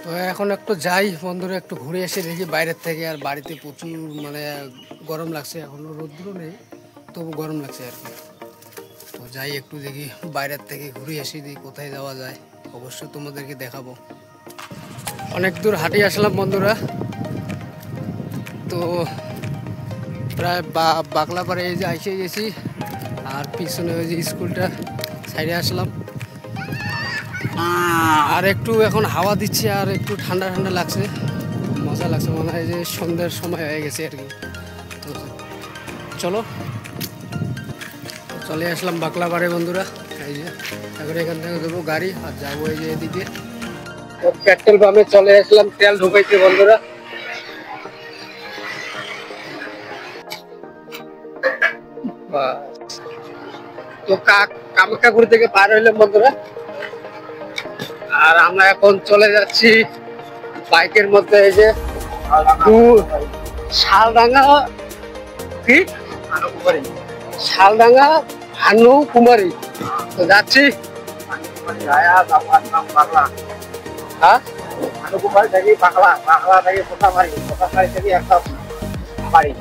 তো এখন একটু যাই বন্ধুরা, একটু ঘুরে এসে দেখি বাইরের থেকে। আর বাড়িতে প্রচুর মানে গরম লাগছে, এখনো রোদ্র নেই, তবু গরম লাগছে আর কি। তো যাই একটু দেখি বাইরের থেকে ঘুরে এসে দেখি কোথায় যাওয়া যায়, অবশ্যই তোমাদেরকে দেখাবো। অনেক দূর হাঁটি আসলাম বন্ধুরা। তো প্রায় বাগলাপাড়ে এই যে এসে গেছি, আর পিছনে ওই যে স্কুলটা সাইডে আসলাম। আর একটু এখন হাওয়া দিচ্ছে, আর একটু ঠান্ডা ঠান্ডা লাগছে, মজা লাগছে, মনে হয় যে সন্ধ্যার সময় হয়ে গেছে আর কি। তো চলো, চলে আসলাম বাকলাপাড়ে বন্ধুরা। এই যে এখন এখান থেকে দেবো গাড়ি আর যাবো এই যে এদিকে পেট্রোল পাম্পে চলে আসলাম তেল ঢুকাইতে বন্ধুরা। তো কামাখ্যাগুড়ি থেকে পার হইলাম বন্ধুরা, আর আমরা এখন চলে যাচ্ছি বাইকের মধ্যে এই যে শালডাঙ্গা, কি শালডাঙ্গা ভানু কুমারী। তো যাচ্ছি। হ্যাঁ, ভানুকুমারী থেকে বাংলা, বাংলা থেকে কোথাবাড়ি, কোথাবাড়ি থেকে একটা বাড়ি।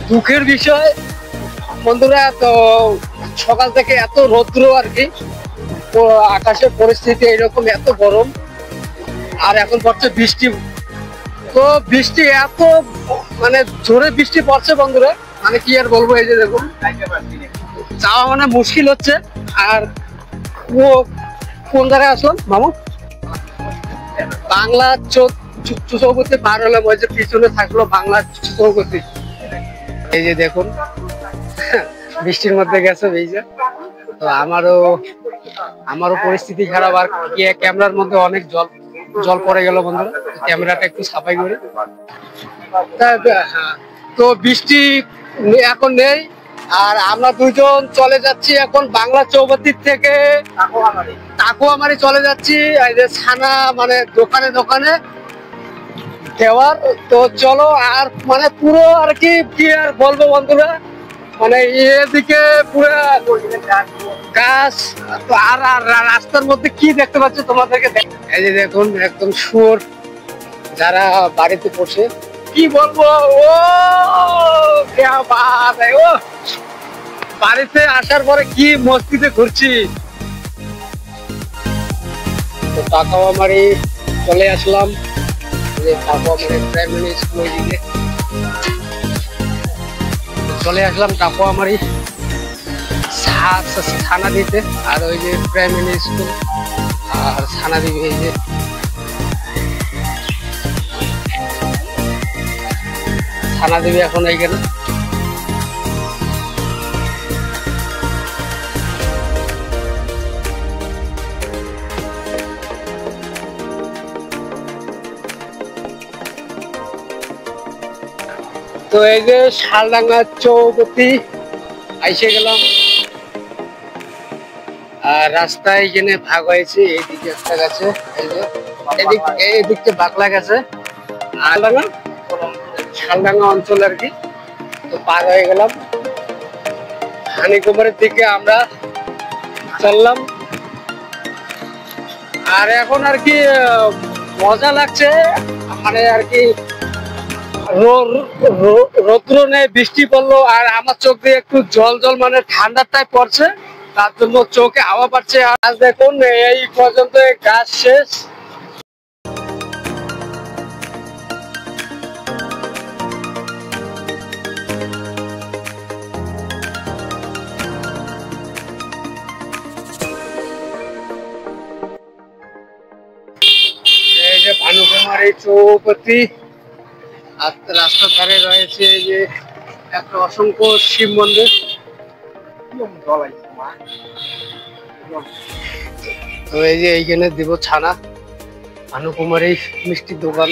দুঃখের বিষয় বন্ধুরা, তো সকাল থেকে এত রৌদ্র আর কি, আকাশের পরিস্থিতি এরকম, এত গরম। আর এখন পড়ছে বৃষ্টি। তো বৃষ্টি এত মানে জোরে বৃষ্টি পড়ছে বন্ধুরা, মানে কি আর বলবো। এই যে দেখুন, যাওয়া মানে মুশকিল হচ্ছে। আর ও কোন জায়গায় আসলাম মামু? বাংলা চৌপতি পার হলাম, ওই যে পিছনে থাকলো বাংলা চৌপতি। এই যে দেখুন বৃষ্টির মধ্যে গেছে এই যে। তো আমারও পরিস্থিতি খারাপ, আর ক্যামেরার মধ্যে অনেক জল পড়ে গেল বন্ধুরা। ক্যামেরাটা একটু সাফাই করি। তো বৃষ্টি এখন নেই, আর আমরা দুইজন চলে যাচ্ছি এখন বাংলা চৌপতির থেকে টাকুয়ামারি চলে যাচ্ছি। এই যে ছানা মানে দোকানে দোকানে দেওয়ার। তো চলো, আর মানে পুরো আর কি আর বলবো বন্ধুরা, মানে এদিকে পুরো গাছ। তো আর রাস্তার মধ্যে কি দেখতে পাচ্ছ তোমাদেরকে, এই যে দেখুন একদম শুয়োর যারা বাড়িতে বসে, কি বলবো। ও ও বাড়িতে আসার পরে কি মস্তিতে ঘুরছি। তো টাকুয়ামারি চলে আসলাম, প্রাইমারি স্কুল ওইদিকে চলে আসলাম। টাকুয়ামারি ছানা দিতে, আর ওই যে প্রাইমারি স্কুল আর ছানা দিবে। এই যে ছানা দিবে এখন এইখানে। তো এই যে শালডাঙ্গা চৌপতি আইসে গেলাম। আর রাস্তায় এখানে ভাগ হয়েছে, এইদিকে একটা গেছে, এই যে এইদিকে বাকলা গেছে, শালডাঙ্গা অঞ্চল আর কি। তো পার হয়ে গেলাম, হানিকুমারের দিকে আমরা চললাম। আর এখন আর কি মজা লাগছে, মানে আর কি রৌদ্র নেই, বৃষ্টি পড়লো, আর আমার চোখ দিয়ে একটু জল জল মানে ঠান্ডার টাইপ পড়ছে, তার জন্য চোখে হাওয়া পাচ্ছে। আর দেখুন এই পর্যন্ত গাছ শেষ। এই যে ভানুকুমারী চৌপতি, আর রাস্তার ধারে রয়েছে এই যে একটা অসংখ্য শিব মন্দির। তো এই যে এইখানে দিব ছানা, ভানুকুমারী মিষ্টির দোকান।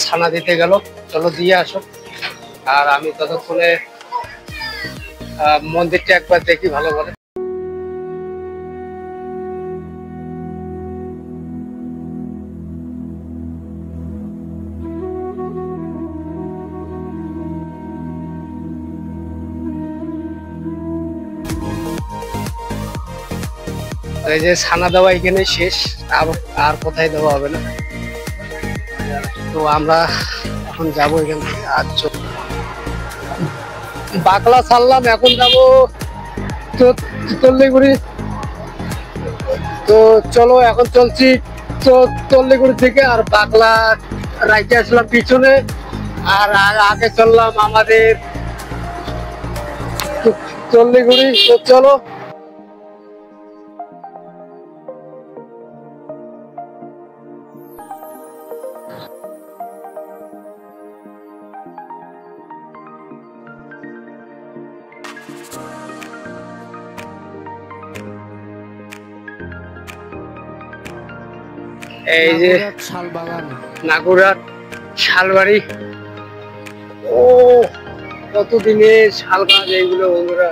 ছানা দিতে গেল, চলো দিয়ে আসো। আর আমি ততক্ষণে মন্দিরটা একবার দেখি ভালো করে। তো এই যে ছানা দেওয়া এখানে শেষ, আর আর কোথায় দেওয়া হবে না। তো আমরা এখন যাবো এখান থেকে। আর বাকলা ছাড়লাম, এখন যাবো তো তল্লিগুড়ি। তো চলো এখন চলছি তো তল্লিগুড়ি থেকে। আর বাকলা রাইতে আসলাম পিছনে, আর আগে চললাম আমাদের তল্লিগুড়ি। তো চলো। এই যে শালবাগান, নাগুরাট শালবাড়ি। ও কতদিনের শাল গাছ এইগুলো বন্ধুরা।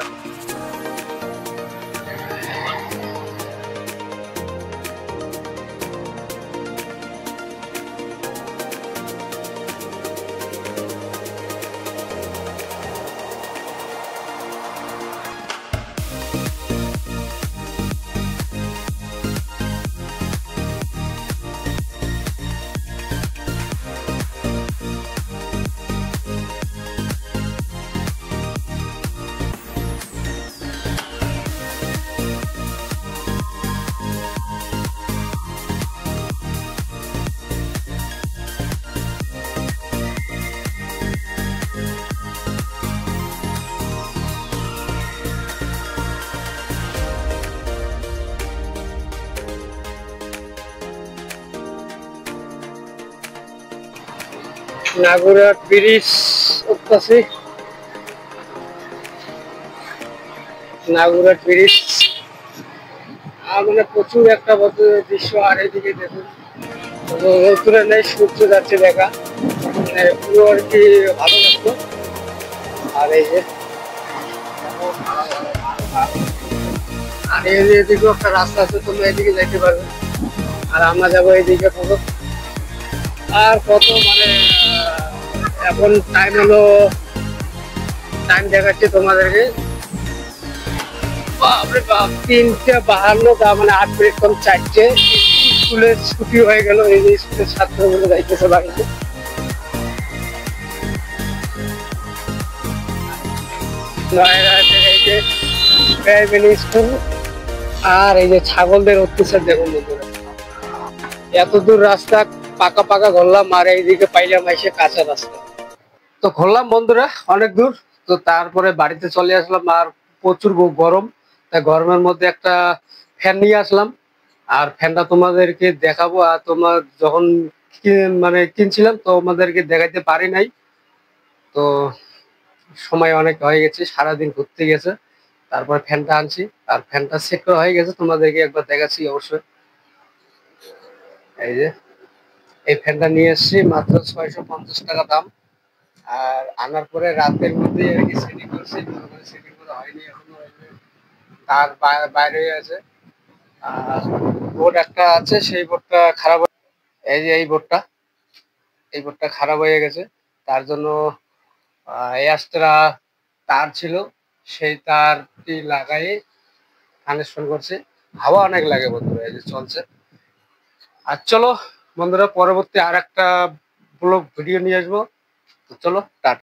নাগুরাট ব্রিজ উঠতেছি, নাগুরাট ব্রিজ। মানে প্রচুর একটা দৃশ্য। আর এদিকে দেখুন রোদ্দুরে নেই, সূর্য যাচ্ছে দেখা, মানে পুরো আর কি ভালো লাগতো। আর এই যে আর এদিকেও একটা রাস্তা আছে, তোমরা এদিকে যাইতে পারবে। আর আমরা যাবো এইদিকে কত। আর কত মানে এখন টাইম হলো, টাইম দেখাচ্ছি তোমাদেরকে। বাপরে বাপ, 3:52, তার মানে 8 মিনিট কম 4টে। স্কুলের ছুটি হয়ে গেল, এই যে স্কুলের ছাত্রগুলো যাইতেছে বাড়িতে। এই যে প্রাইমারি স্কুল। আর এই যে ছাগলদের অত্যাচার দেখুন বন্ধুরা, এত দূর রাস্তা পাকা পাকা ঘুরলাম, আর এইদিকে পাইলাম এসে কাঁচা রাস্তা। তো ঘুরলাম বন্ধুরা অনেক দূর, তো তারপরে বাড়িতে চলে আসলাম। আর প্রচুর গরম, তাই গরমের মধ্যে একটা ফ্যান নিয়ে আসলাম। আর ফ্যানটা তোমাদেরকে দেখাবো। আর তোমার যখন মানে কিনছিলাম তো তোমাদেরকে দেখাইতে পারি নাই। তো সময় অনেক হয়ে গেছে, সারাদিন ঘুরতে গেছে, তারপর ফ্যানটা আনছি। আর ফ্যানটা সেট করা হয়ে গেছে, তোমাদেরকে একবার দেখাচ্ছি অবশ্যই। এই যে এই ফ্যানটা নিয়ে এসেছি, মাত্র 650 টাকা দাম। আর আনার পরে রাতের মধ্যে আর কি সেটিং করছি, ভালো করে সেটিং করা হয়নি এখনো, তার বাইরে হয়ে আছে। আর বোর্ড একটা আছে, সেই বোর্ডটা খারাপ। এই যে এই বোর্ডটা খারাপ হয়ে গেছে, তার জন্য এক্সট্রা তার ছিল, সেই তারটি লাগাই কানেকশন করছে। হাওয়া অনেক লাগে বন্ধুরা, এই যে চলছে। আর চলো বন্ধুরা, পরবর্তী আর একটা ব্লগ ভিডিও নিয়ে আসবো। তো চলো টাটা।